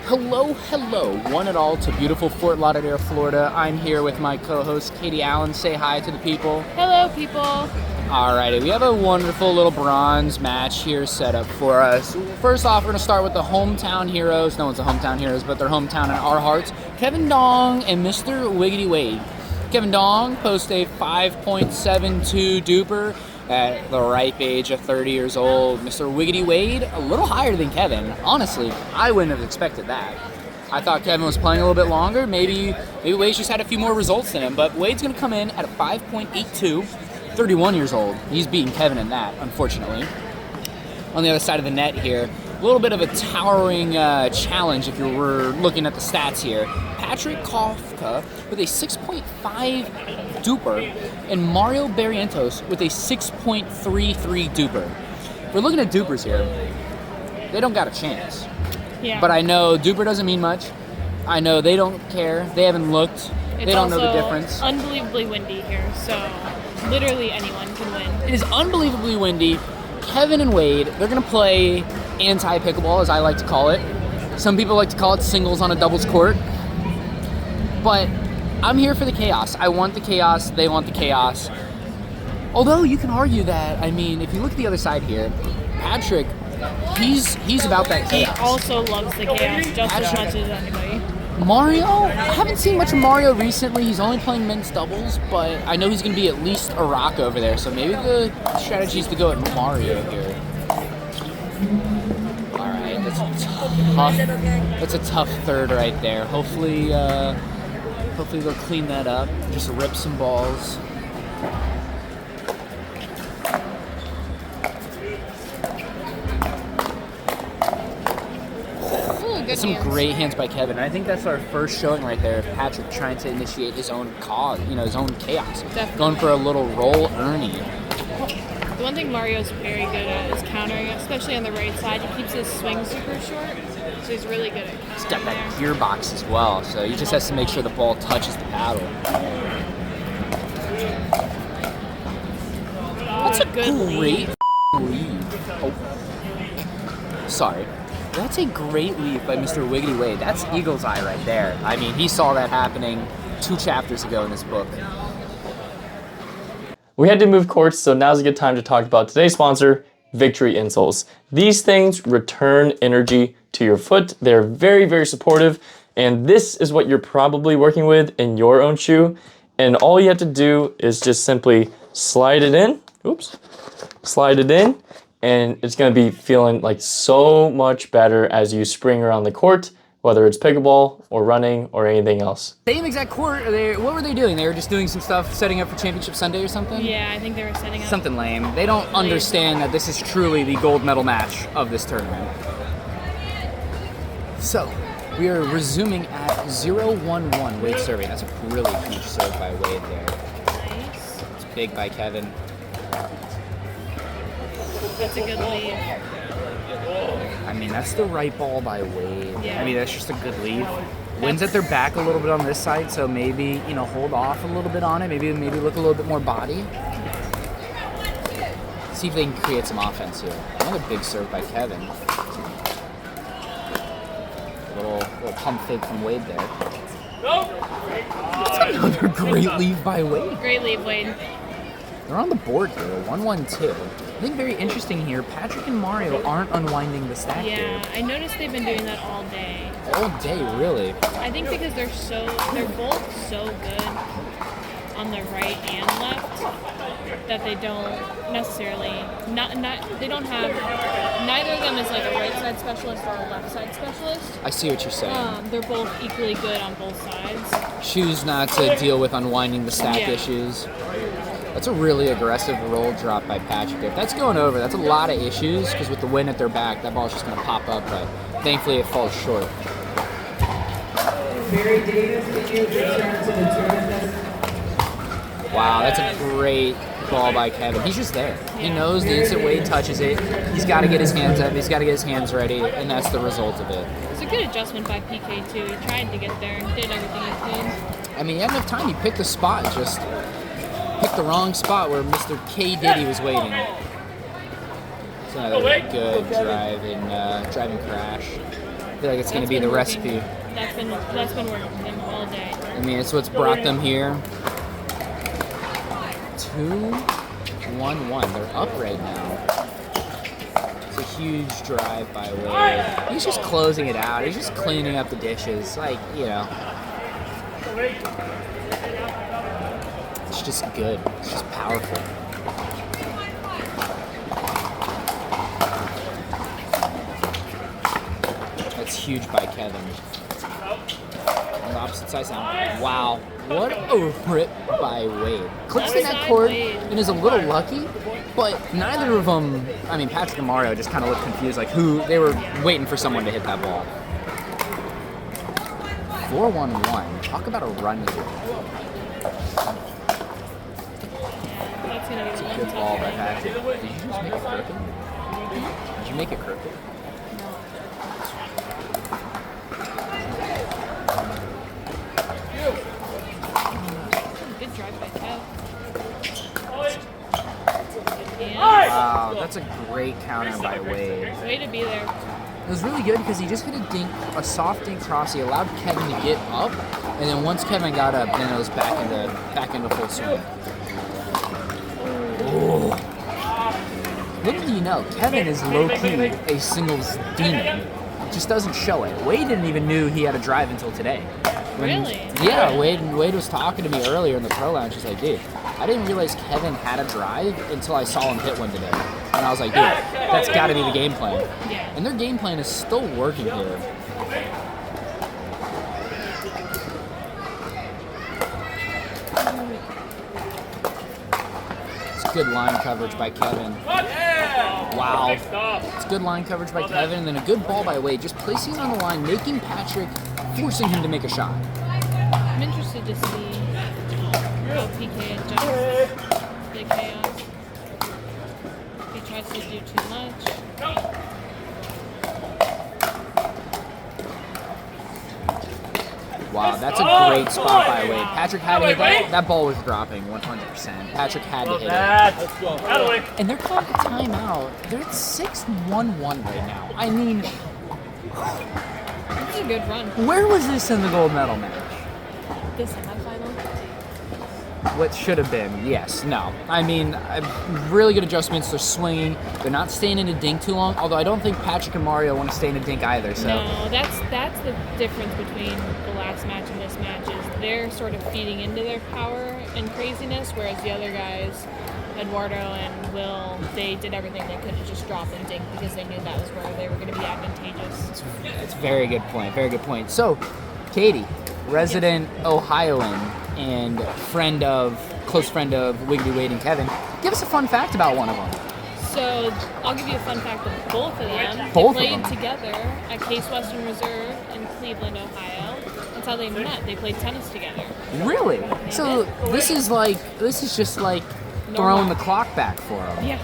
Hello, one and all to beautiful Fort Lauderdale, Florida. I'm here with my co-host, Katie Allan. Say hi to the people. Hello, people. Alrighty, we have a wonderful little bronze match here set up for us. First off, we're going to start with the hometown heroes. No one's the hometown heroes, but they're hometown in our hearts. Kevin Dong and Mr. Wiggity Wade. Kevin Dong posts a 5.72 duper at the ripe age of 30 years old. Mr. Wiggity Wade, a little higher than Kevin. Honestly, I wouldn't have expected that. I thought Kevin was playing a little bit longer. Maybe Wade's just had a few more results than him, but Wade's going to come in at a 5.82, 31 years old. He's beating Kevin in that, unfortunately. On the other side of the net here, a little bit of a towering challenge if you were looking at the stats here. Patrick Kawka with a 6.5 duper and Mario Barrientos with a 6.33 duper. If we're looking at dupers here, they don't got a chance. Yeah. But I know duper doesn't mean much. I know they don't care. They haven't looked. They don't know the difference. It's unbelievably windy here, so literally anyone can win. It is unbelievably windy. Kevin and Wade, they're going to play anti-pickleball, as I like to call it. Some people like to call it singles on a doubles court. But I'm here for the chaos. I want the chaos. They want the chaos. Although you can argue that, I mean, if you look at the other side here, Patrick, he's about that chaos. He also loves the chaos just as much as anybody. Mario, I haven't seen much of Mario recently. He's only playing men's doubles, but I know he's going to be at least a rock over there. So maybe the strategy is to go at Mario here. All right, that's a tough third right there. Hopefully they'll clean that up. Just rip some balls. Some great hands by Kevin. And I think that's our first showing right there of Patrick trying to initiate his own cause, his own chaos. Definitely. Going for a little roll Ernie. The one thing Mario's very good at is countering, especially on the right side. He keeps his swing super short, so he's really good at countering. He's got that gearbox as well, so he just has to make sure the ball touches the paddle. That's a good great lead. Oh. Sorry. That's a great lead by Mr. Wiggity Wade. That's Eagle's eye right there. I mean, he saw that happening 2 chapters ago in this book. We had to move courts, so now's a good time to talk about today's sponsor, Victory insoles. These things return energy to your foot. They're very, very supportive, and this is what you're probably working with in your own shoe. And all you have to do is just simply slide it in. Slide it in. And it's going to be feeling like so much better as you spring around the court, whether it's pickleball or running or anything else. Same exact court. What were they doing? They were just doing some stuff, setting up for Championship Sunday or something? Yeah, I think they were setting up. Something lame. They don't understand that this is truly the gold medal match of this tournament. So, we are resuming at 0-1-1 Wade serving. That's a really huge serve by Wade there. Nice. It's big by Kevin. That's a good lead. I mean, that's the right ball by Wade. Yeah. I mean, that's just a good lead. Wind's at their back a little bit on this side, so maybe, hold off a little bit on it. Maybe look a little bit more body. See if they can create some offense here. Another big serve by Kevin. Little pump fake from Wade there. That's another great lead by Wade. Great lead, Wade. They're on the board here, 1-1-2. I think very interesting here, Patrick and Mario aren't unwinding the stack here. Yeah, I noticed they've been doing that all day. All day, really? I think because they're both so good on the right and left that they don't necessarily they don't have, neither of them is like a right side specialist or a left side specialist. I see what you're saying. They're both equally good on both sides. Choose not to deal with unwinding the stack issues. That's a really aggressive roll drop by Patrick. If that's going over, that's a lot of issues, because with the wind at their back, that ball's just going to pop up, but thankfully it falls short. Wow, that's a great ball by Kevin. He's just there. He knows the instant Wade touches it, he's got to get his hands up, he's got to get his hands ready, and that's the result of it. It's a good adjustment by PK, too. He tried to get there and did everything he could. I mean, he had enough time. He picked the spot, just picked the wrong spot where Mr. K. Diddy was waiting. It's another good driving crash. feel like it's going to be That's the been recipe. working. That's been working for them all day. I mean, it's what's brought them here. 2-1-1. They're up right now. It's a huge drive by Wade. He's just closing it out. He's just cleaning up the dishes. Like, you know. It's just good. It's just powerful. That's huge by Kevin. On the opposite side sound. Wow. What a rip by Wade. Clicks the net cord and is a little lucky, but neither of them, I mean, Patrick and Mario just kind of looked confused, like they were waiting for someone to hit that ball. 4-1-1. Talk about a run here. That's gonna be It's a one good tough ball by one. Patrick. Did you just make it crooked? Did you make it crooked? Good drive by Kev. And Wow, that's a great counter by Wade. way to be there. It was really good because he just hit a soft dink cross. He allowed Kevin to get up, and then once Kevin got up, then it was back into full swing. Ooh. Little do you know, Kevin is low-key a singles demon. Just doesn't show it. Wade didn't even knew he had a drive until today. Really? Yeah, Wade was talking to me earlier in the pro lounge. He's like, dude, I didn't realize Kevin had a drive until I saw him hit one today. And I was like, dude, that's got to be the game plan. Yeah. And their game plan is still working here. It's good line coverage by Kevin. Wow. It's good line coverage by Kevin, and then a good ball by Wade, just placing it on the line, making Patrick, forcing him to make a shot. I'm interested to see how PK adjusts the chaos. If he tries to do too much. Wow, that's a great spot by Wade. Patrick had to hit that. That ball was dropping 100%. Patrick had to hit it. And they're calling a timeout. They're at 6-1-1 right now. I mean, It's a good run. where was this in the gold medal match? The semifinal. What should have been, yes, no. I mean, really good adjustments. They're swinging. They're not staying in a dink too long, although I don't think Patrick and Mario want to stay in a dink either. So No, that's the difference between the last match and this match is they're sort of feeding into their power and craziness, whereas the other guys, Eduardo and Will, they did everything they could to just drop and dink because they knew that was where they were going to be advantageous. it's a very good point. Very good point. So, Katie, resident Ohioan and close friend of Wiggity Wade and Kevin, give us a fun fact about one of them. So I'll give you a fun fact of both of them. Both of they played them? together at Case Western Reserve in Cleveland, Ohio. That's how they met. They played tennis together. Really? So this is just like throwing the clock back for them. Yeah.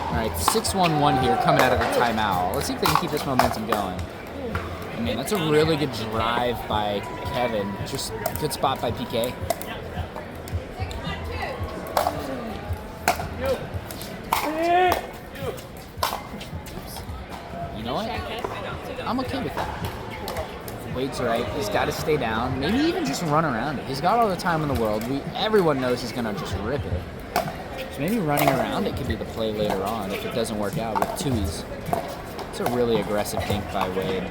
All right, 6-1-1 here coming out of the timeout. Let's see if they can keep this momentum going. I mean, that's a really good drive by Kevin. Just good spot by PK. You know what? I'm okay with that. Wade's right. He's got to stay down. Maybe even just run around it. He's got all the time in the world. Everyone knows he's going to just rip it. So maybe running around it could be the play later on if it doesn't work out with twoies. It's a really aggressive dink by Wade.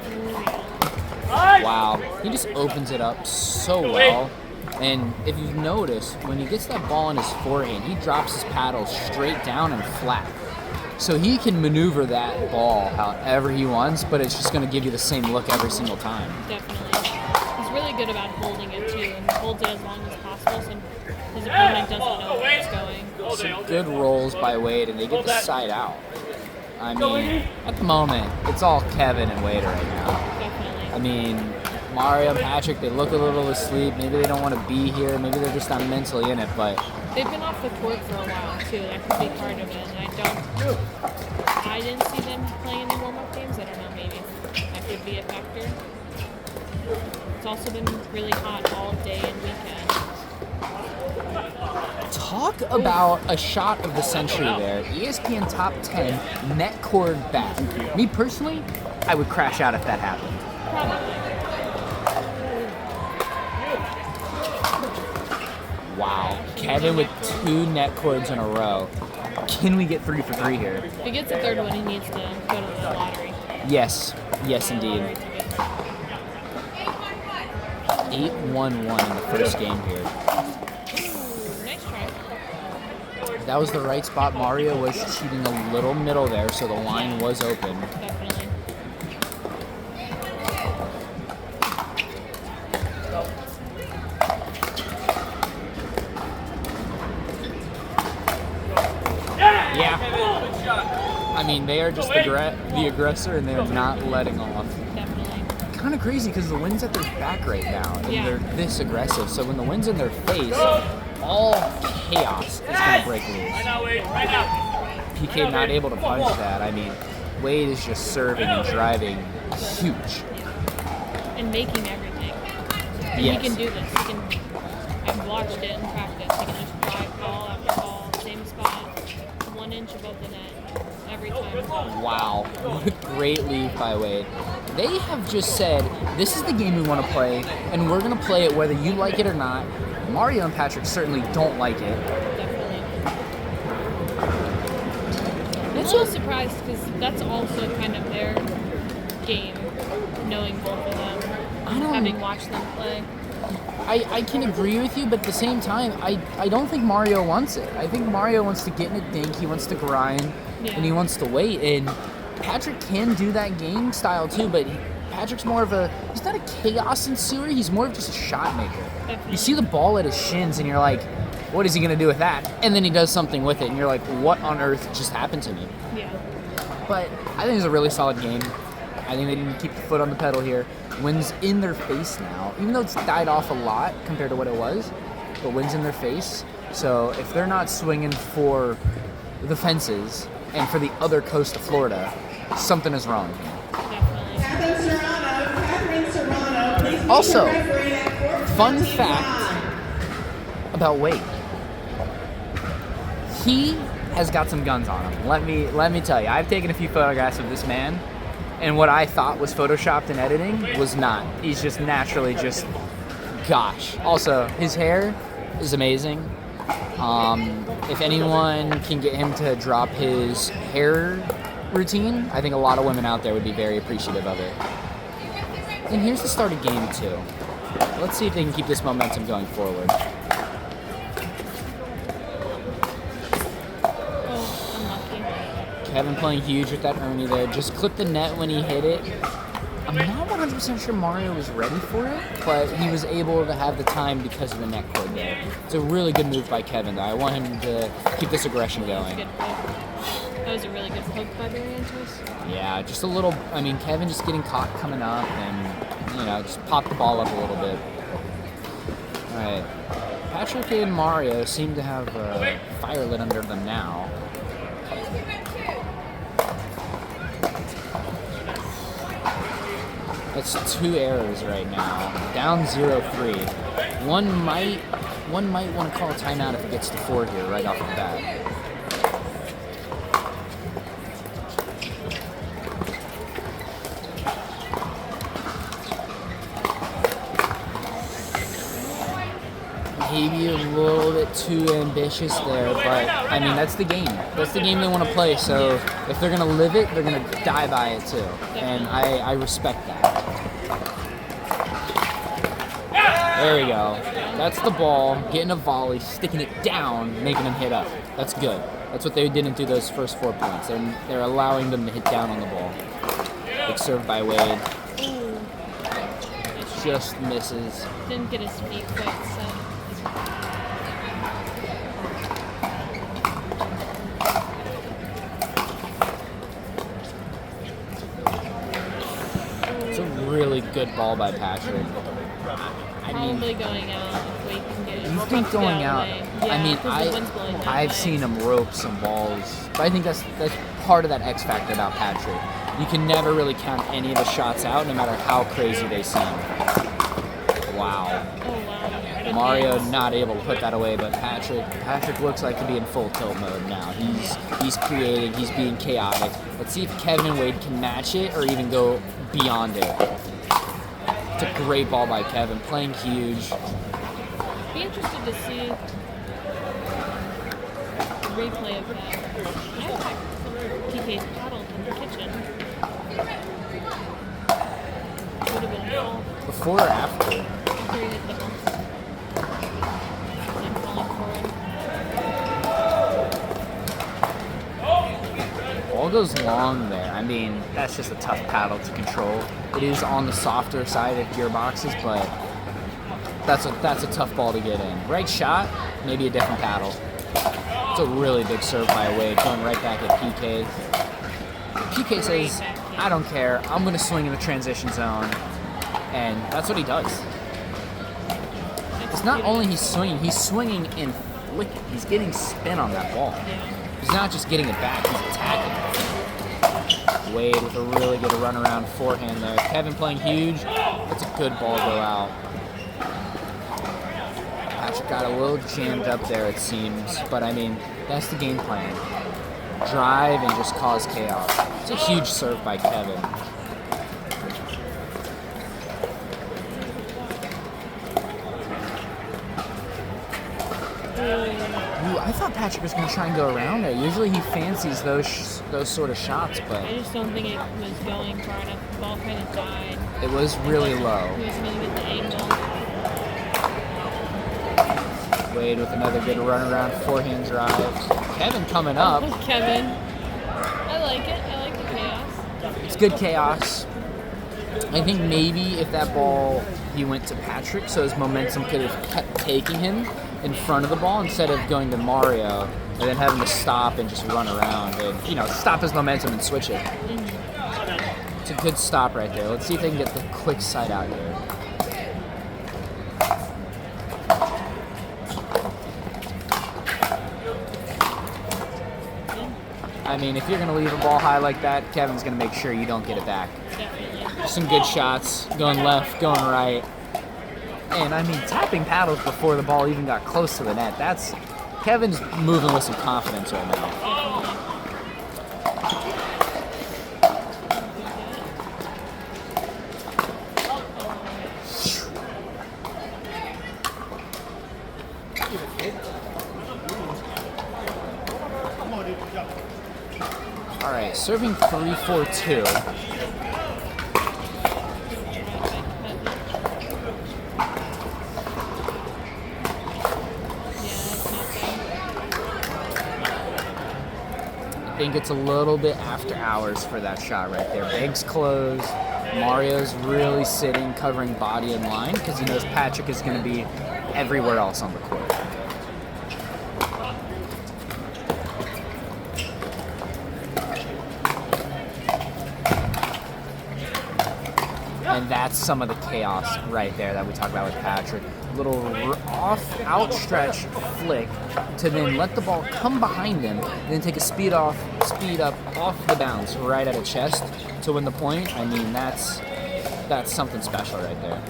Wow. He just opens it up so well. And if you've noticed, when he gets that ball in his forehand, he drops his paddle straight down and flat. So he can maneuver that ball however he wants, but it's just going to give you the same look every single time. Definitely. He's really good about holding it too, and holds it as long as possible so his opponent doesn't know where it's going. Some good rolls by Wade, and they get the side out. I mean, at the moment, it's all Kevin and Wade right now. Definitely. I mean, Mario and Patrick, they look a little asleep. Maybe they don't want to be here. Maybe they're just not mentally in it, but They've been off the court for a while too. That could be part of it. And I didn't see them playing any warm-up games. I don't know, maybe that could be a factor. It's also been really hot all day and weekend. Talk about a shot of the century there. ESPN top 10 net cord back. Me personally, I would crash out if that happened. Probably. Wow. Kevin with 2 net cords in a row. Can we get 3 for 3 here? If he gets a third one, he needs to go to the lottery. Yes. Yes, indeed. Lottery ticket. 8-1-1 in the first game here. Ooh, nice try. That was the right spot. Mario was cheating a little middle there, so the line was open. Definitely. Yeah. I mean, they are just the aggressor, and they're not letting off. Definitely. Kind of crazy because the wind's at their back right now, and Yeah. they're this aggressive. So when the wind's in their face, all chaos is going to break loose. PK not able to punch that. I mean, Wade is just serving and driving huge. And making everything. And Yes. he can do this. I've watched it in practice. He can just drive ball after ball, same spot, 1 inch above the net, every time. Wow, what a great lead by Wade. They have just said, this is the game we want to play, and we're going to play it whether you like it or not. Mario and Patrick certainly don't like it. Definitely. I'm a little surprised because that's also kind of their game, knowing both of them, having watched them play. I can agree with you, but at the same time, I don't think Mario wants it. I think Mario wants to get in a dink, he wants to grind, and he wants to wait. And Patrick can do that game style too, but Patrick's more of he's not a chaos ensuer, he's more of just a shot maker. Definitely. You see the ball at his shins and you're like, what is he going to do with that? And then he does something with it and you're like, what on earth just happened to me? Yeah. But I think it's a really solid game. I think they didn't keep the foot on the pedal here. Wind's in their face now, even though it's died off a lot compared to what it was, but wind's in their face. So if they're not swinging for the fences and for the other coast of Florida, something is wrong. Definitely. Catherine Serrano, please meet Also, your referee at court fun 21. fact about Wade. He has got some guns on him. Let me tell you. I've taken a few photographs of this man, and what I thought was photoshopped in editing was not. He's just naturally just, gosh. Also, his hair is amazing. If anyone can get him to drop his hair routine, I think a lot of women out there would be very appreciative of it. And here's the start of game 2. Let's see if they can keep this momentum going forward. Oh, unlucky. Kevin playing huge with that Ernie there. Just clipped the net when he hit it. I'm not 100% sure Mario was ready for it, but he was able to have the time because of the net cord there. It's a really good move by Kevin, though. I want him to keep this aggression going. Good poke. That was a really good poke by Barrientos. Yeah, just a little, I mean, Kevin just getting caught coming up and, just pop the ball up a little bit. All right. Patrick and Mario seem to have fire lit under them now. That's 2 errors right now. Down 0-3. One might want to call a timeout if it gets to 4 here right off the bat. Maybe a little bit too ambitious there, but I mean, that's the game. That's the game they want to play, so if they're going to live it, they're going to die by it too. And I respect that. There we go. That's the ball, getting a volley, sticking it down, making them hit up. That's good. That's what they didn't do those first 4 points. They're allowing them to hit down on the ball. Big serve by Wade. Ooh. Just misses. Didn't get his feet quite set. It's a really good ball by Patrick. I mean, Probably going out if Wade can get it. you think going out. Yeah, I mean, 'cause the wind's blowing that I've way. seen him rope some balls, but I think that's part of that X factor about Patrick. You can never really count any of the shots out, no matter how crazy they seem. Wow. Oh wow. Good Mario hands. not able to put that away, but Patrick looks like to be in full tilt mode now. He's creating, he's being chaotic. Let's see if Kevin and Wade can match it or even go beyond it. It's a great ball by Kevin, playing huge. Be interested to see the replay of that. I have PK's paddle in the kitchen. Would have been cool. Before or after? After he hit the bump. I'm falling forward. Ball goes long there. I mean, that's just a tough paddle to control. It is on the softer side of gearboxes, but that's a tough ball to get in. Right shot, maybe a different paddle. It's a really big serve by Wade, going right back at PK. PK says, I don't care, I'm going to swing in the transition zone. And that's what he does. It's not only he's swinging and flicking. He's getting spin on that ball. He's not just getting it back, he's attacking it. Wade with a really good runaround forehand there. Kevin playing huge. That's a good ball go out. Patrick got a little jammed up there, it seems. But, I mean, that's the game plan. Drive and just cause chaos. It's a huge serve by Kevin. Ooh, I thought Patrick was going to try and go around it. Usually he fancies those sort of shots, but I just don't think it was going far enough. The ball kind of died. it was really low. He was going to get the angle. Wade with another good run around forehand drive. Kevin coming up. Kevin. I like it. I like the chaos. It's good chaos. I think maybe if that ball he went to Patrick, so his momentum could have kept taking him in front of the ball instead of going to Mario and then having to stop and just run around and, stop his momentum and switch it. It's a good stop right there. Let's see if they can get the quick side out here. I mean, if you're going to leave a ball high like that, Kevin's going to make sure you don't get it back. Definitely. Some good shots, going left, going right. And, I mean, tapping paddles before the ball even got close to the net. Kevin's moving with some confidence right now. All right, serving 3-4-2. I think it's a little bit after hours for that shot right there. Bag's closed. Mario's really sitting, covering body and line because he knows Patrick is going to be everywhere else on the court. And that's some of the chaos right there that we talked about with Patrick. Little outstretched flick to then let the ball come behind him, and then take a speed up off the bounce right at a chest to win the point. I mean, that's something special right there.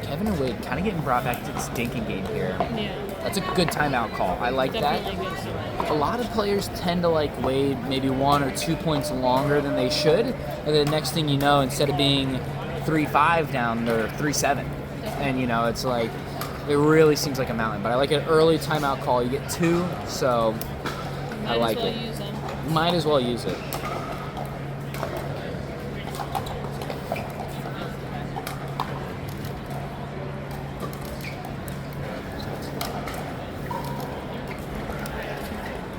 Kevin and Wade kind of getting brought back to this dinking game here. Yeah. That's a good timeout call. I like Definitely that. good serve. A lot of players tend to like Wade maybe 1 or 2 points longer than they should, and then next thing you know, instead of being 3-5 down, they're 3-7. And it's like, it really seems like a mountain. But I like an early timeout call. You get 2, so I like it. Use them. Might as well use it.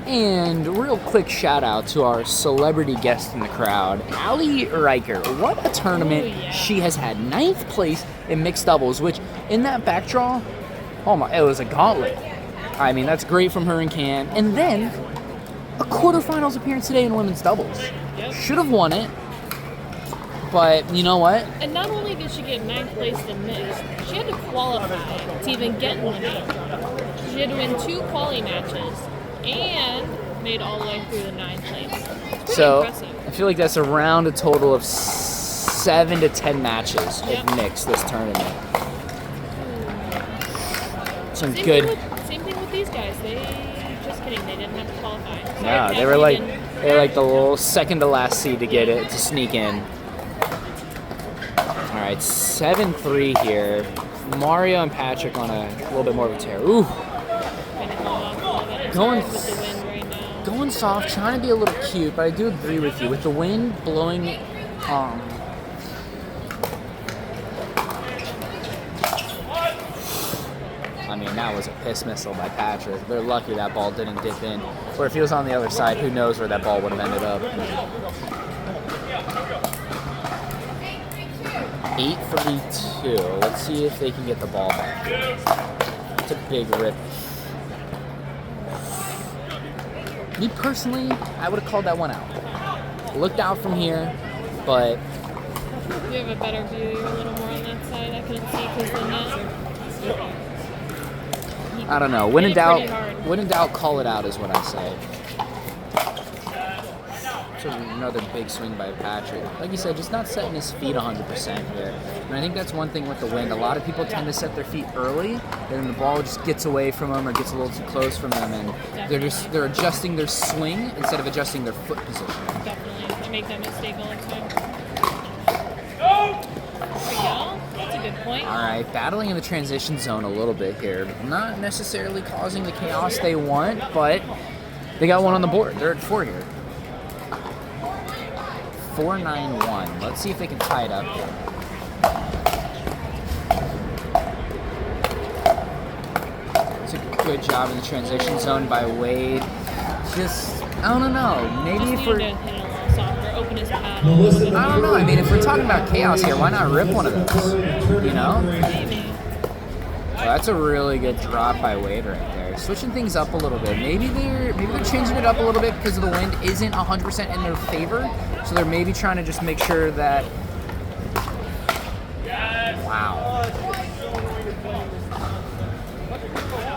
And real quick shout out to our celebrity guest in the crowd, Allie Riker. What a tournament she has had. 9th place in mixed doubles, which in that back draw, it was a gauntlet. I mean, that's great from her and Cam. And then a quarterfinals appearance today in women's doubles. Should have won it, But you know what? And not only did she get 9th place in mixed, she had to qualify to even get in the main. She had to win 2 quali matches and made all the way through the 9th place. Pretty So impressive. I feel like that's around a total of 7 to 10 matches Yep. of mixed this tournament. Some Same good. Same thing with these guys. Just kidding. They didn't have to qualify. Sorry, No, they Kat, were you like didn't- the little second to last seed to get it to sneak in. All right, 7-3 here. Mario and Patrick on a little bit more of a tear. Ooh, Kind of going off a little bit. It's Going- hard with the wind right now. going soft, trying to be a little cute, but I do agree with you with the wind blowing. I mean, that was a piss missile by Patrick. They're lucky that ball didn't dip in. Or if he was on the other side, who knows where that ball would have ended up. 8-3-2. Let's see if they can get the ball back. It's a big rip. Me personally, I would have called that one out. Looked out from here, but You have a better view. You're a little more on that side. I couldn't see because the net. I don't know. When in Hit it pretty doubt, hard. when in doubt, call it out is what I say. So another big swing by Patrick. Like you said, just not setting his feet 100% here. And I think that's one thing with the wind. A lot of people tend to set their feet early, and then the ball just gets away from them or gets a little too close from them, and they're adjusting their swing instead of adjusting their foot position. Definitely. I make that mistake all the time. There we go. That's a good point. All right, battling in the transition zone a little bit here. Not necessarily causing the chaos they want, but they got one on the board. They're at 4 here. 4-9-1. Let's see if they can tie it up. It's a good job in the transition zone by Wade. Just, I don't know. Maybe Just if needed we're... to hit it a little softer, open his pad a little bit. I don't know. I mean, if we're talking about chaos here, why not rip one of those? You know? Maybe. Well, that's a really good drop by Wade right there. Switching things up a little bit. Maybe they're changing it up a little bit because the wind isn't 100% in their favor. So they're maybe trying to just make sure that. Wow.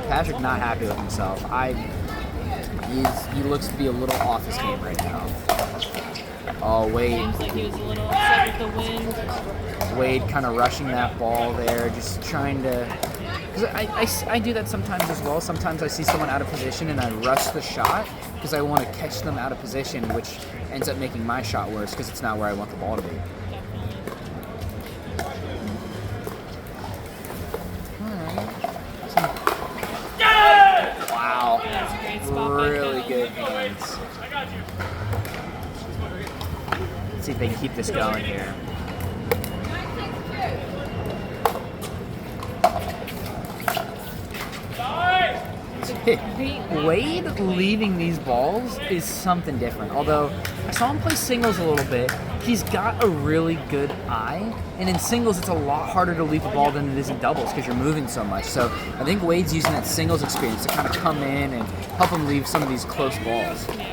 Patrick not happy with himself. He looks to be a little off his game right now. Oh, Wade. Seems like he was a little upset with the wind. Wade kind of rushing that ball there, just trying to. Because I do that sometimes as well. Sometimes I see someone out of position and I rush the shot because I want to catch them out of position, which ends up making my shot worse because it's not where I want the ball to be. Wow. That's a great spot by Really Kevin. good hands. Let's see if they can keep this going here. Wade leaving these balls is something different. Although I saw him play singles a little bit, he's got a really good eye. And in singles, it's a lot harder to leave a ball than it is in doubles because you're moving so much. So I think Wade's using that singles experience to kind of come in and help him leave some of these close balls. Yeah.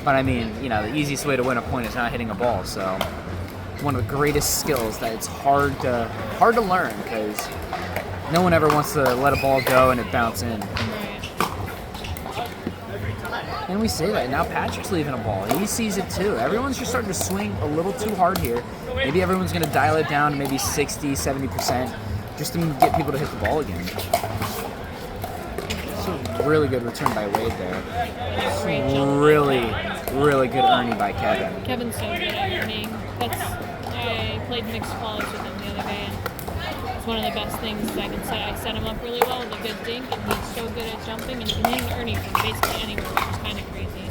But I mean, you know, the easiest way to win a point is not hitting a ball. So one of the greatest skills that it's hard to learn because no one ever wants to let a ball go and it bounce in. And we say that. Now Patrick's leaving a ball. He sees it too. Everyone's just starting to swing a little too hard here. Maybe everyone's going to dial it down to maybe 60, 70% just to get people to hit the ball again. It's a really good return by Wade there. Great jump. Really good earning by Kevin. Kevin's so good at earning. I played mixed qualies with him the other day, and it's one of the best things I can set. I set him up really well with a good dink, and he's so good at jumping, and he can hit an earning from basically anywhere, which is kind of crazy.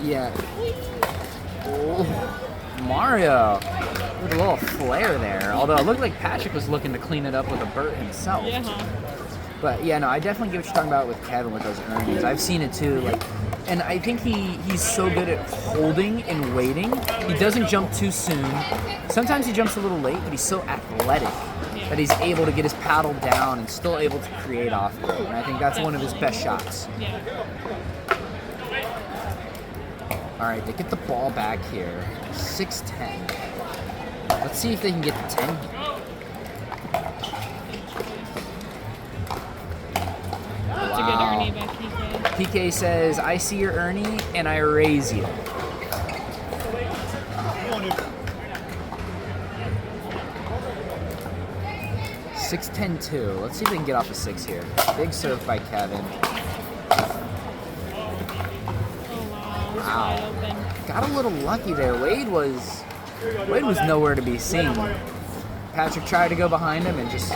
Yeah. Oh, Mario with a little flare there. Although it looked like Patrick was looking to clean it up with a Burt himself. Yeah. But yeah, no, I definitely get what you're talking about with Kevin with those earnings. I've seen it too. And I think he's so good at holding and waiting. He doesn't jump too soon. Sometimes he jumps a little late, but he's so athletic that he's able to get his paddle down and still able to create off it. And I think that's one of his best shots. Yeah. All right, they get the ball back here. 6-10. Let's see if they can get the 10 here. That's a good Ernie by PK. PK says, I see your Ernie and I raise you. Six, 10, 2. Let's see if they can get off the 6 here. Big serve by Kevin. Oh, wow. He's wide open. Got a little lucky there. Wade was nowhere to be seen. Patrick tried to go behind him and just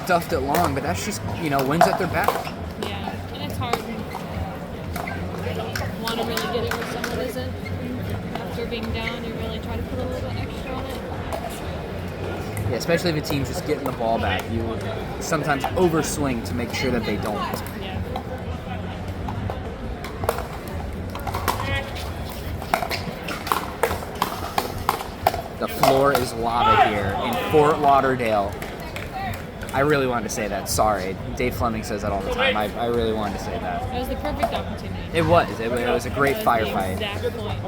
duffed it long, but that's just, wins at their back. Yeah, and it's hard. Want to really get it where someone isn't. After being down, you really try to put a little bit extra on it. Yeah, especially if a team's just getting the ball back. You sometimes overswing to make sure that they don't. Yeah. The floor is lava here in Fort Lauderdale. I really wanted to say that. Sorry. Dave Fleming says that all the time. I really wanted to say that. It was the perfect opportunity. It was. It was a great That was the firefight. exact point.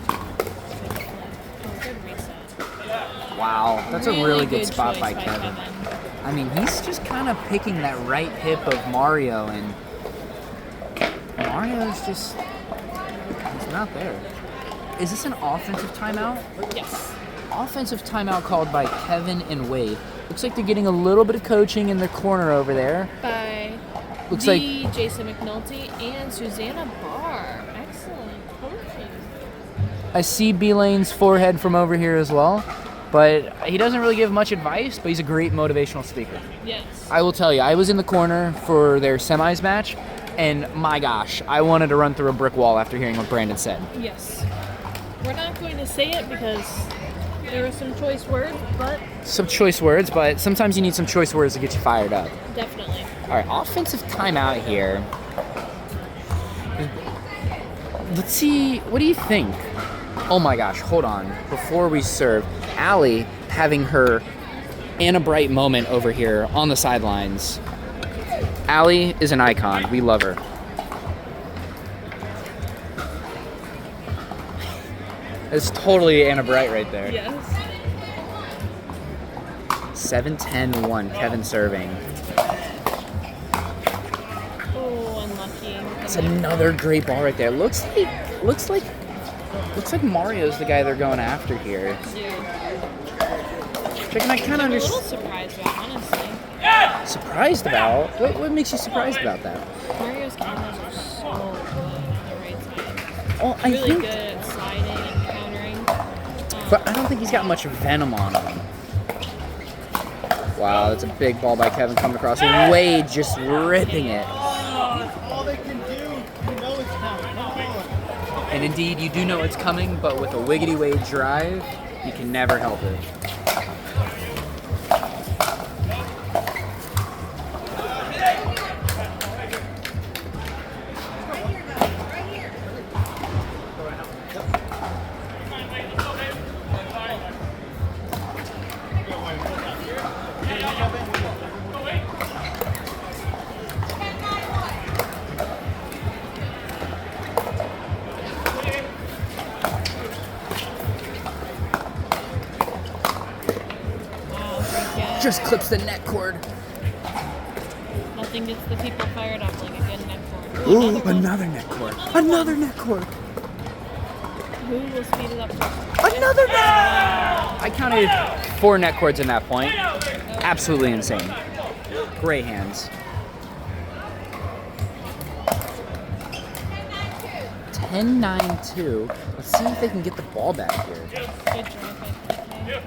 Oh, good reset. Wow. That's a really good spot choice by Kevin. I mean, he's just kind of picking that right hip of Mario, and Mario's just, he's not there. Is this an offensive timeout? Yes. Offensive timeout called by Kevin and Wade. Looks like they're getting a little bit of coaching in their corner over there. By Looks like Jason McNulty and Susanna Barr. Excellent coaching. I see B-Lane's forehead from over here as well, but he doesn't really give much advice, but he's a great motivational speaker. Yes. I will tell you, I was in the corner for their semis match, and my gosh, I wanted to run through a brick wall after hearing what Brandon said. Yes. We're not going to say it because there were some choice words, but Some choice words, but sometimes you need some choice words to get you fired up. definitely. All right, offensive timeout here. Let's see, what do you think? Oh my gosh, hold on. Before we serve, Allie having her Anna Bright moment over here on the sidelines. Allie is an icon. We love her. It's totally Anna Bright right there. Yes. 7-10-1, Kevin serving. Oh, unlucky. That's another great ball right there. Looks like Mario's the guy they're going after here. Which I kind of I'm a understand. little surprised about, honestly. Surprised about? What makes you surprised about that? Mario's cameras are so good on the right side. Well, I Really think, good at sliding and countering. but I don't think he's got much venom on him. Wow, that's a big ball by Kevin coming across. And Wade just ripping it. All they can do, you know it's coming. Come on. And indeed, you do know it's coming, but with a Wiggity Wade drive, you can never help it. Wow, great catch. Just clips the net cord. Nothing gets the people fired up like a good net cord. Ooh, one. another net cord. Another net cord. Who will speed it up first? Another net. I counted 4 net cords in that point. Absolutely insane. Great hands. 10-9-2. Let's see if they can get the ball back here. Good drive by PK.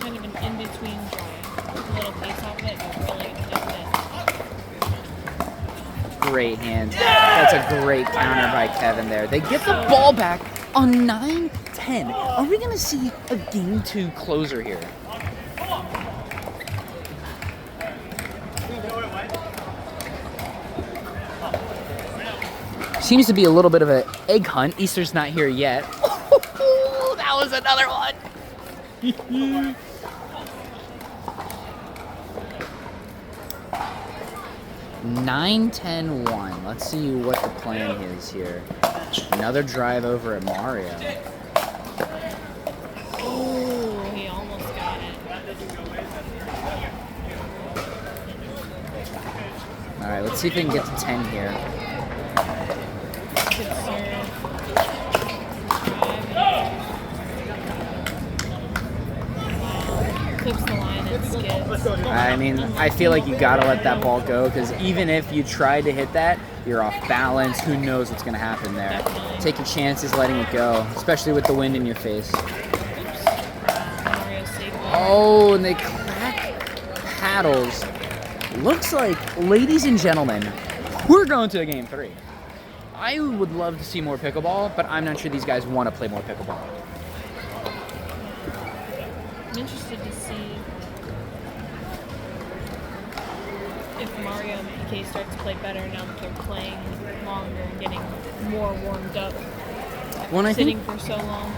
Kind of an in-between drive. A little pace off it, but really good. Great hands. That's a great counter by Kevin there. They get the ball back on 9-10. Are we going to see a Game 2 closer here? Seems to be a little bit of an egg hunt. Easter's not here yet. That was another one. Nine, 10, 1. Let's see what the plan is here. Another drive over at Mario. Ooh, he almost got it. All right, let's see if we can get to 10 here. Good serve. Clips the line and skips. I mean, I feel like you gotta let that ball go because even if you tried to hit that, you're off balance. Who knows what's gonna happen there? Definitely. Take your chances letting it go, especially with the wind in your face. Mario safe. Oh, and they crack paddles. Looks like, ladies and gentlemen, we're going to a game 3. I would love to see more pickleball, but I'm not sure these guys want to play more pickleball. I'm interested to see if Mario and PK start to play better now that they're playing longer and getting more warmed up. When I Sitting think, for so long.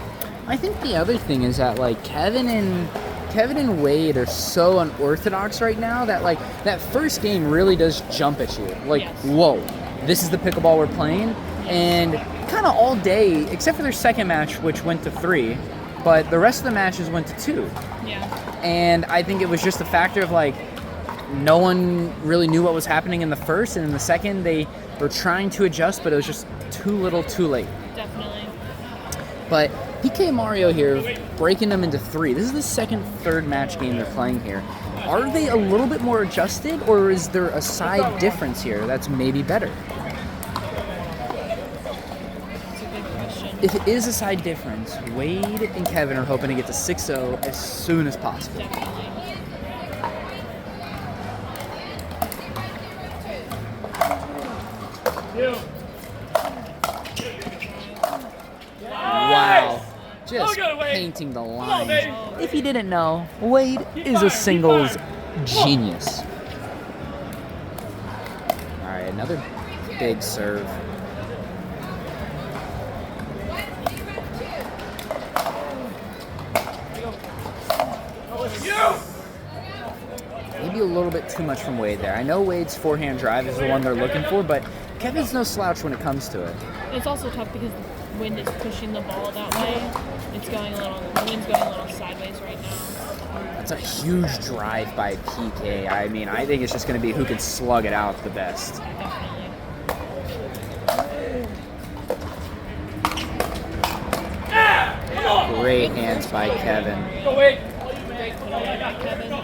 I think the other thing is that like Kevin and Wade are so unorthodox right now that like that first game really does jump at you. Like, Yes. whoa, this is the pickleball we're playing, and kind of all day, except for their second match, which went to 3, but the rest of the matches went to 2. Yeah. And I think it was just a factor of like no one really knew what was happening in the first, and in the second they were trying to adjust, but it was just too little, too late. Definitely. But PK and Mario here breaking them into 3. This is the third match game they're playing here. Are they a little bit more adjusted, or is there a side difference here that's maybe better? That's a good question. If it is a side difference, Wade and Kevin are hoping to get to 6-0 as soon as possible. Definitely. Wow. Just painting the line. If you didn't know, Wade is a singles genius. All right, another big serve. Maybe a little bit too much from Wade there. I know Wade's forehand drive is the one they're looking for, but Kevin's no slouch when it comes to it. It's also tough because the wind is pushing the ball that way. It's going the wind's going a little sideways right now. That's a huge drive by PK. I mean, I think it's just going to be who can slug it out the best. Definitely. Great hands by Kevin. Great put away by Kevin.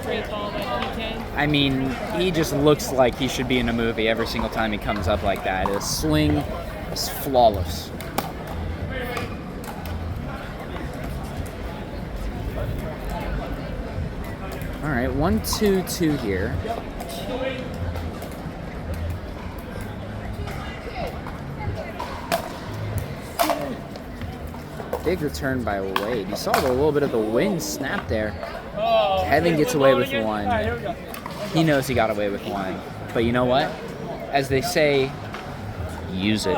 Great ball by PK. I mean, he just looks like he should be in a movie every single time he comes up like that. His swing is flawless. All right, 1-2-2 here. Big return by Wade. You saw a little bit of the wind snap there. Kevin gets away with one. He knows he got away with one. But you know what? As they say, use it.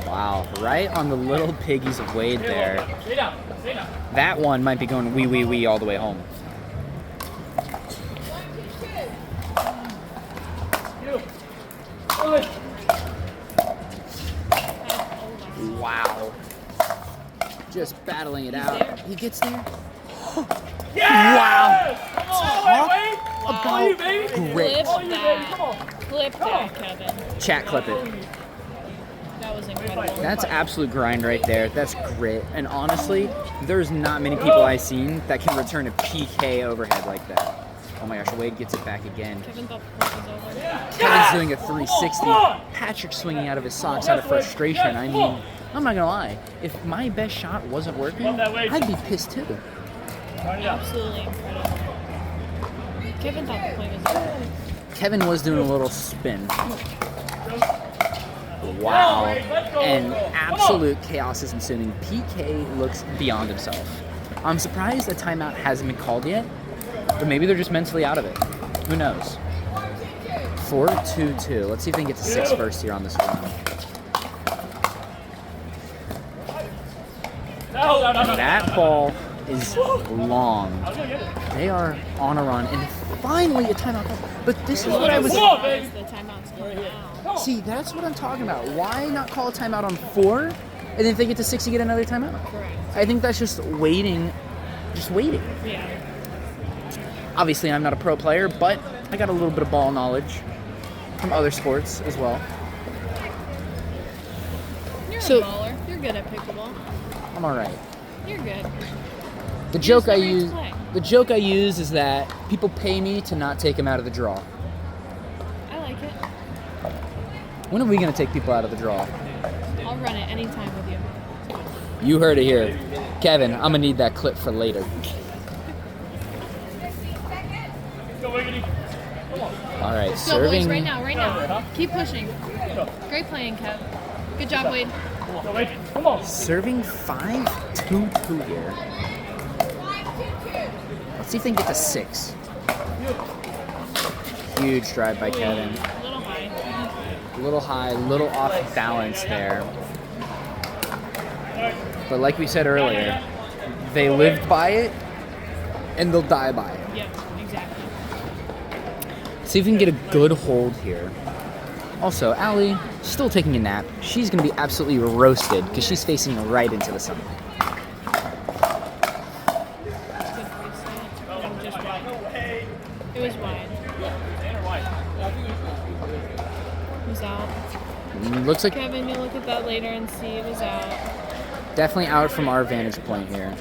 Wow, right on the little piggies of Wade there. That one might be going wee wee wee all the way home. Wow. Just battling it out. He gets there. Wow. Talk about grit. Clip that, Kevin. Chat clip it. That was incredible. That's absolute grind right there. That's grit. And honestly, there's not many people I've seen that can return a PK overhead like that. Oh my gosh, Wade gets it back again. Kevin thought the point was over. Kevin's doing a 360. Patrick's swinging out of his socks out of frustration. I mean, I'm not gonna lie. If my best shot wasn't working, I'd be pissed too. Absolutely incredible. Kevin thought the point was over. Kevin was doing a little spin. Wow. And absolute chaos is ensuing. PK looks beyond himself. I'm surprised a timeout hasn't been called yet, but maybe they're just mentally out of it. Who knows? 4-2-2. Let's see if they can get to 6 first here on this run. That ball is long. They are on a run, and finally a timeout call. But this is what I was... The timeout's coming out. See, that's what I'm talking about. Why not call a timeout on 4, and then if they get to 6, you get another timeout? Correct. I think that's just waiting. Just waiting. Yeah. Obviously, I'm not a pro player, but I got a little bit of ball knowledge from other sports as well. You're So- a baller. You're good at pickleball. I'm all right. You're good. The joke I never use, play. the joke I use is that people pay me to not take them out of the draw. I like it. When are we gonna take people out of the draw? I'll run it anytime with you. You heard it here, Kevin. I'm gonna need that clip for later. All right, Go, serving. boys, right now. Keep pushing. Great playing, Kev. Good job, Wade. Serving 5-2-2 here. Let's see if they can get to 6. Huge drive by Kevin. A little high. A little high, a little off balance there. But like we said earlier, they lived by it, and they'll die by it. Yeah, exactly. See if we can get a good hold here. Also, Allie, still taking a nap. She's going to be absolutely roasted because she's facing right into the sun. Good reset. Just wide. It was wide. It was out. Looks like Kevin, you'll look at that later and see it was out. definitely out from our vantage point here.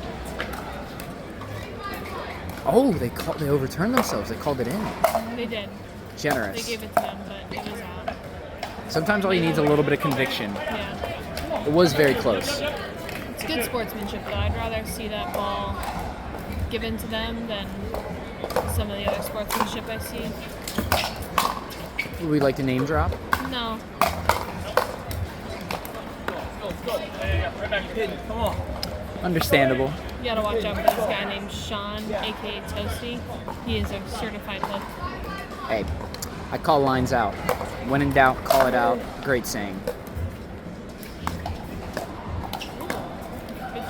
Oh, they overturned themselves. They called it in. They did. Generous. They gave it to them, but it was out. Sometimes all you need is a little bit of conviction. Yeah. It was very close. It's good sportsmanship, though. I'd rather see that ball given to them than some of the other sportsmanship I see. Would we like to name drop? No. Understandable. You gotta watch out for this guy named Sean, aka Toasty. He is a certified hook. Hey, I call lines out. When in doubt, call it out. Great saying. Good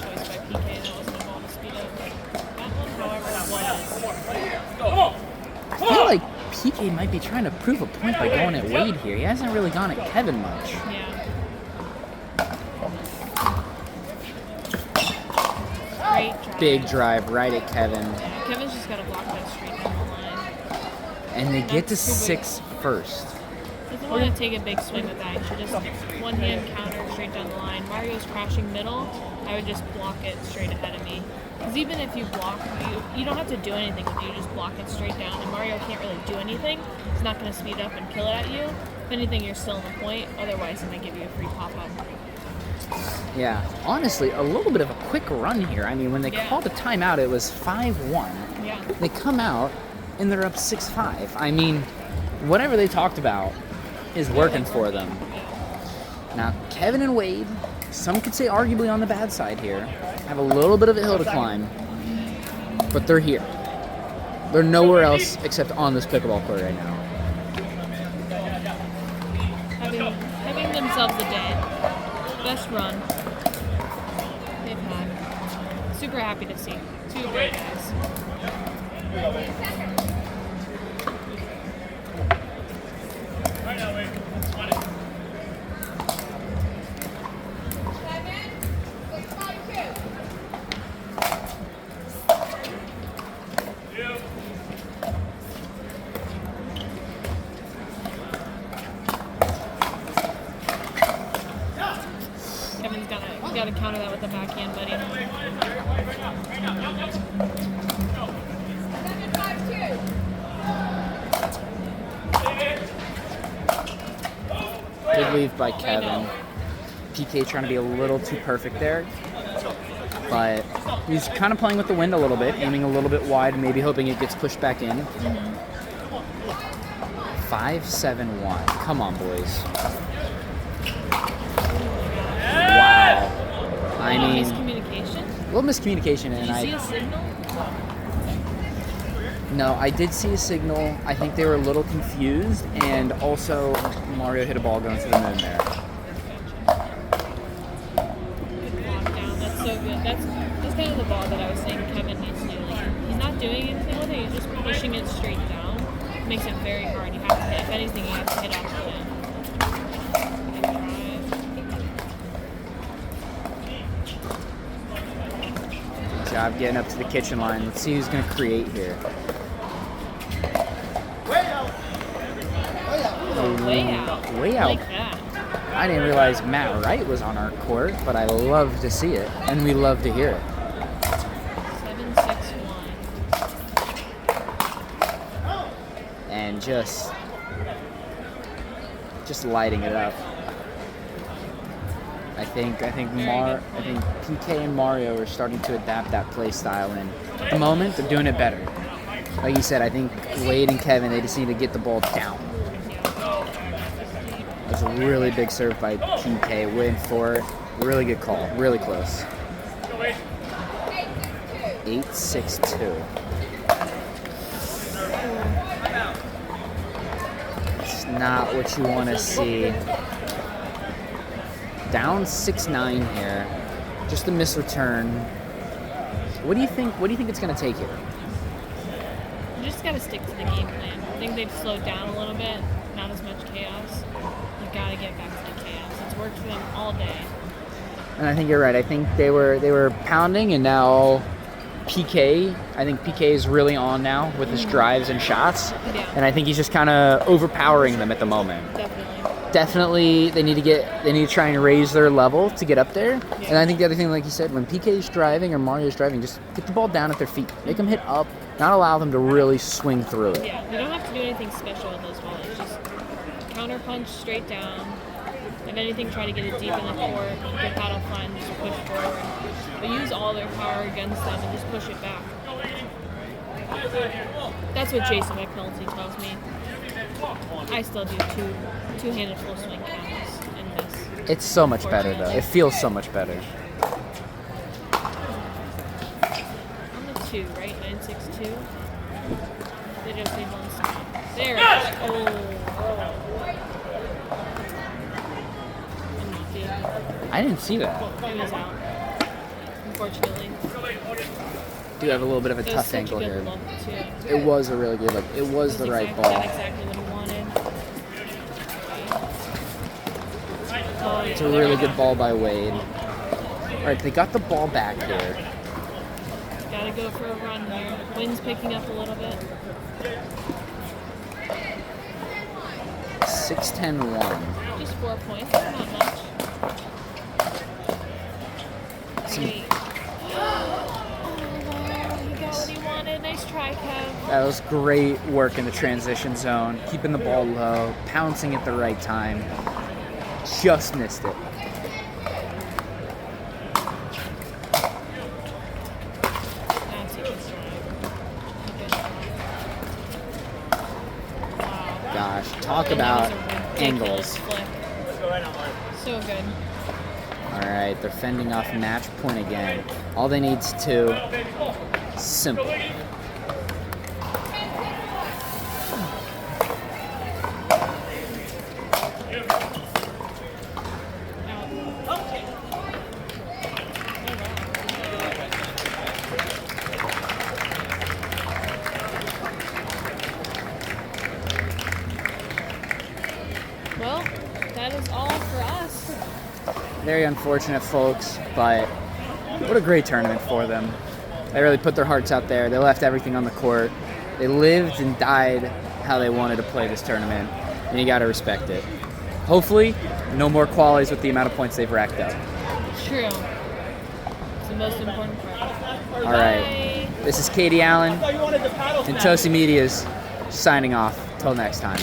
choice by PK. That wasn't a ball to speed up. That one, however, was. I feel like PK might be trying to prove a point by going at Wade here. He hasn't really gone at Kevin much. Yeah. Great drive. Big drive right at Kevin. Yeah, Kevin's just gotta block that straight down the line. And they get to 6 first. Doesn't want to take a big swing with that. You should just one hand counter straight down the line. Mario's crashing middle. I would just block it straight ahead of me. Because even if you block, you don't have to do anything with it. You just block it straight down. And Mario can't really do anything. He's not going to speed up and kill it at you. If anything, you're still in the point. Otherwise, he might give you a free pop-up. Yeah, honestly, a little bit of a quick run here. I mean, when they Yeah. called a timeout, it was 5-1. Yeah. They come out, and they're up 6-5. I mean, whatever they talked about is working for them. Now, Kevin and Wade, some could say arguably on the bad side here, have a little bit of a hill to climb, but they're here. They're nowhere else except on this pickleball court right now. Having themselves a day. Best run they've had. Super happy to see. Two great guys. Kevin's gotta counter that with the backhand, buddy. Good leave by Kevin. PK trying to be a little too perfect there. But he's kind of playing with the wind a little bit, aiming a little bit wide, maybe hoping it gets pushed back in. 5-7-1. Come on, boys. little miscommunication, Did and you see a signal? No, I did see a signal. I think they were a little confused, and also Mario hit a ball going to the moon there. Good lockdown. That's so good. That's kind of the ball that I was saying Kevin needs to do. Like, he's not doing anything with it. He's just pushing it straight down. It makes it very hard. You have to hit. If anything, you have to hit off the end. Good job getting up to the kitchen line. Let's see who's going to create here. Way out. Way out. Like that. I didn't realize Matt Wright was on our court, but I love to see it, and we love to hear it. 7-6-1. And just lighting it up. I think PK and Mario are starting to adapt that play style, and at the moment they're doing it better. Like you said, I think Wade and Kevin, they just need to get the ball down. That was a really big serve by PK. Win for it. Really good call. Really close. 8-6-2. It's not what you want to see. Down 6-9 here. Just a misreturn. What do you think it's going to take here? You just gotta stick to the game plan. I think they've slowed down a little bit. Not as much chaos. You gotta get back to the chaos. It's worked for them all day. And I think you're right. I think they were pounding, and now PK. I think PK is really on now with his drives and shots. Yeah. And I think he's just kind of overpowering them at the moment. Definitely, they need to try and raise their level to get up there. Yeah. And I think the other thing, like you said, when PK's driving or Mario's driving, just get the ball down at their feet. Make them hit up, not allow them to really swing through it. Yeah, you don't have to do anything special with those balls. Just counter punch straight down. If anything, try to get it deep in the court. Get paddle fun, just push forward. But use all their power against them and just push it back. That's what Jason McNulty tells me. I still do two-handed full swing counts in this. It's so much better, though. It feels so much better. On the 2, right? 9-6-2. They just need one stop. There it is. Oh. Unlucky. I didn't see that. It was out. Unfortunately. Do have a little bit of a It was tough such angle a good here. look, too. It was a really good look. It was the right ball. Exactly what he wanted. Oh, It's a really good ball by Wade. All right, they got the ball back here. Gotta go for a run here. Wind's picking up a little bit. 6-10-1. Just 4 points, not much. Great. Oh, he got what he wanted. Nice try, Kev. That was great work in the transition zone, keeping the ball low, pouncing at the right time. Just missed it. That's a good strike. Good job. Wow. Gosh, talk And that about was a ridiculous angles. flick. So good. All right, they're fending off match point again. All they need is 2. Simple. Well, that is all for us. Very unfortunate, folks, but what a great tournament for them. They really put their hearts out there. They left everything on the court. They lived and died how they wanted to play this tournament, and you got to respect it. Hopefully, no more qualies with the amount of points they've racked up. True. It's the most important part. All right. This is Katie Allen and Toasty Media's signing off. Till next time.